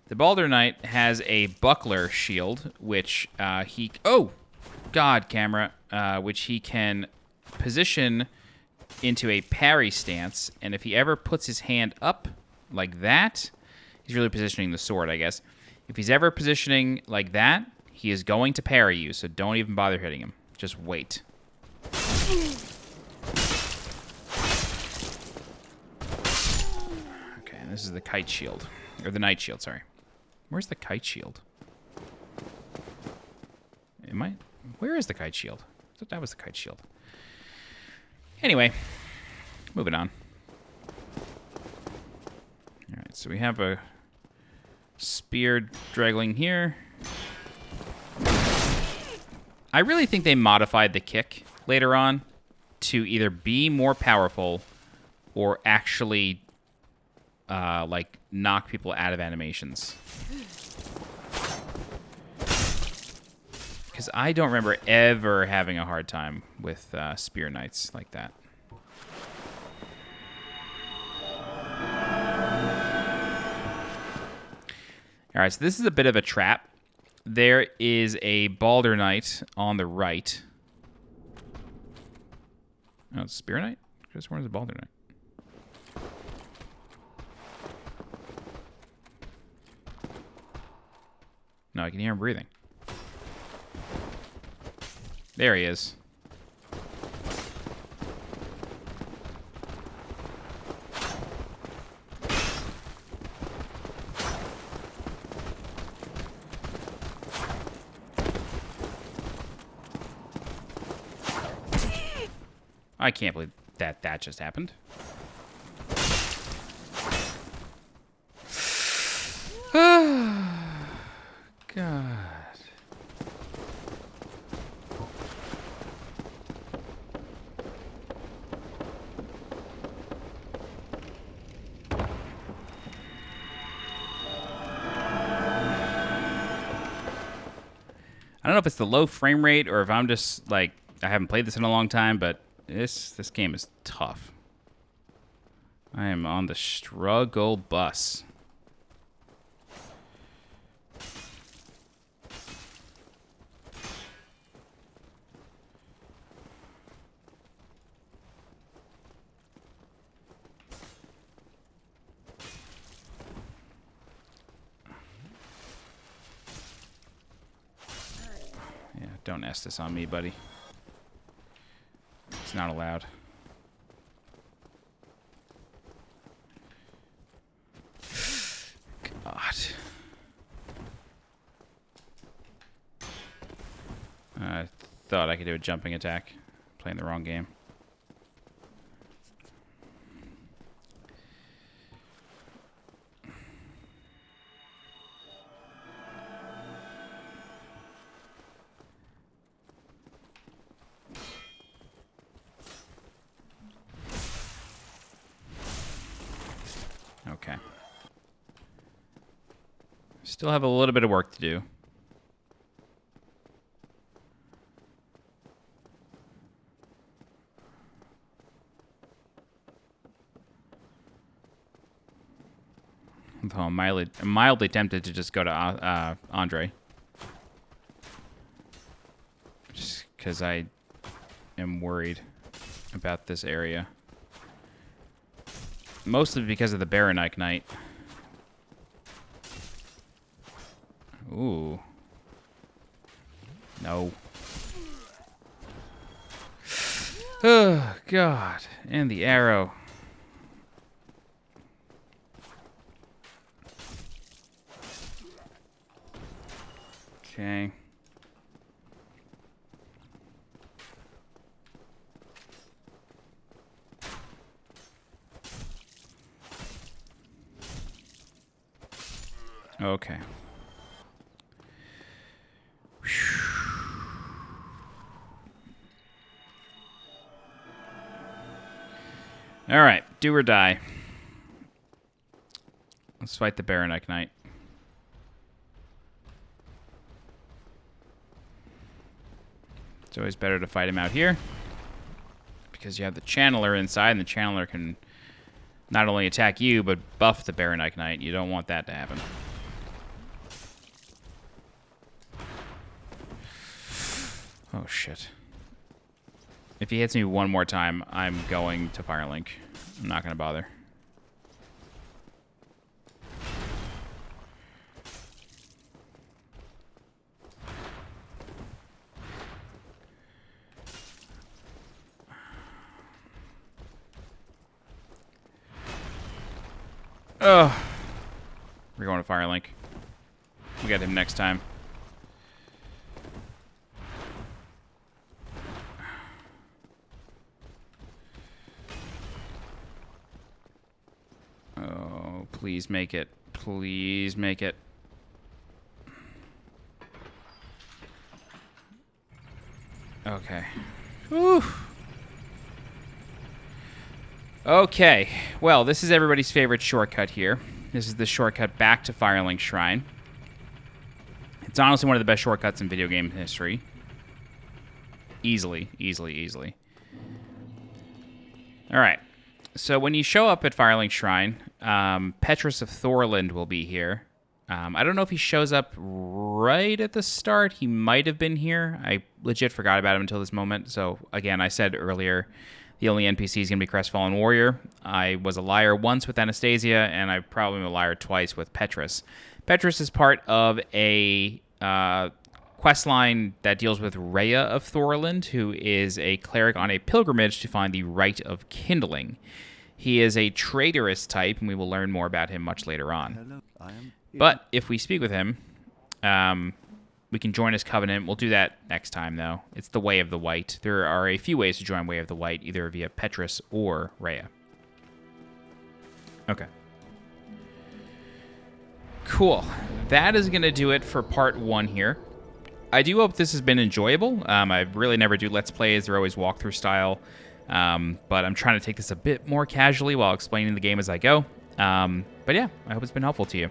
The Balder Knight has a buckler shield, which he... Oh! God, camera. Which he can position into a parry stance. And if he ever puts his hand up like that... He's really positioning the sword, I guess. If he's ever positioning like that, he is going to parry you, so don't even bother hitting him. Just wait. And this is the kite shield. Or the night shield, sorry. Where's the kite shield? Where is the kite shield? I thought that was the kite shield. Anyway, moving on. Alright, so we have a spear draggling here. I really think they modified the kick later on to either be more powerful or actually, like, knock people out of animations. Because I don't remember ever having a hard time with spear knights like that. Alright, so this is a bit of a trap. There is a Balder Knight on the right. Oh, it's Spear Knight? Because where's the Balder Knight? No, I can hear him breathing. There he is. I can't believe that just happened. God. I don't know if it's the low frame rate or if I'm just, like, I haven't played this in a long time, but this game is tough. I am on the struggle bus. Yeah, don't S this on me, buddy. It's not allowed. God. I thought I could do a jumping attack. Playing the wrong game. Okay. Still have a little bit of work to do. Although I'm mildly tempted to just go to Andre. Just because I am worried about this area. Mostly because of the Baronite Knight. Ooh. No. Oh, God. And the arrow. Okay. Okay. All right, do or die. Let's fight the Baronite Knight. It's always better to fight him out here because you have the Channeler inside, and the Channeler can not only attack you, but buff the Baronite Knight. You don't want that to happen. Oh, shit. If he hits me one more time, I'm going to Firelink. I'm not going to bother. Ugh. We're going to Firelink. We got him next time. Oh, please make it. Please make it. Okay. Whew. Okay. Well, this is everybody's favorite shortcut here. This is the shortcut back to Firelink Shrine. It's honestly one of the best shortcuts in video game history. Easily, easily, easily. Alright. So when you show up at Firelink Shrine, Petrus of Thorland will be here. I don't know if he shows up right at the start. He might have been here. I legit forgot about him until this moment. So, again, I said earlier, the only NPC is going to be Crestfallen Warrior. I was a liar once with Anastasia, and I probably am a liar twice with Petrus. Petrus is part of a questline that deals with Rhea of Thorland, who is a cleric on a pilgrimage to find the Rite of Kindling. He is a traitorous type, and we will learn more about him much later on. But if we speak with him, we can join his covenant. We'll do that next time, though. It's the Way of the White. There are a few ways to join Way of the White, either via Petrus or Rhea. Okay. Cool. That is going to do it for part 1 here. I do hope this has been enjoyable. I really never do Let's Plays. They're always walkthrough style. But I'm trying to take this a bit more casually while explaining the game as I go. But yeah, I hope it's been helpful to you.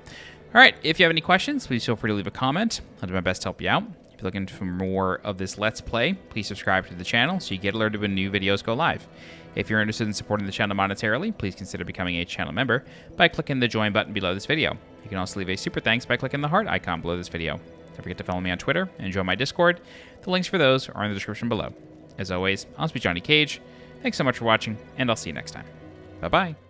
All right, if you have any questions, please feel free to leave a comment. I'll do my best to help you out. If you're looking for more of this Let's Play, please subscribe to the channel so you get alerted when new videos go live. If you're interested in supporting the channel monetarily, please consider becoming a channel member by clicking the join button below this video. You can also leave a super thanks by clicking the heart icon below this video. Don't forget to follow me on Twitter and join my Discord. The links for those are in the description below. As always, I'm SweetJohnnyCage. Thanks so much for watching, and I'll see you next time. Bye-bye.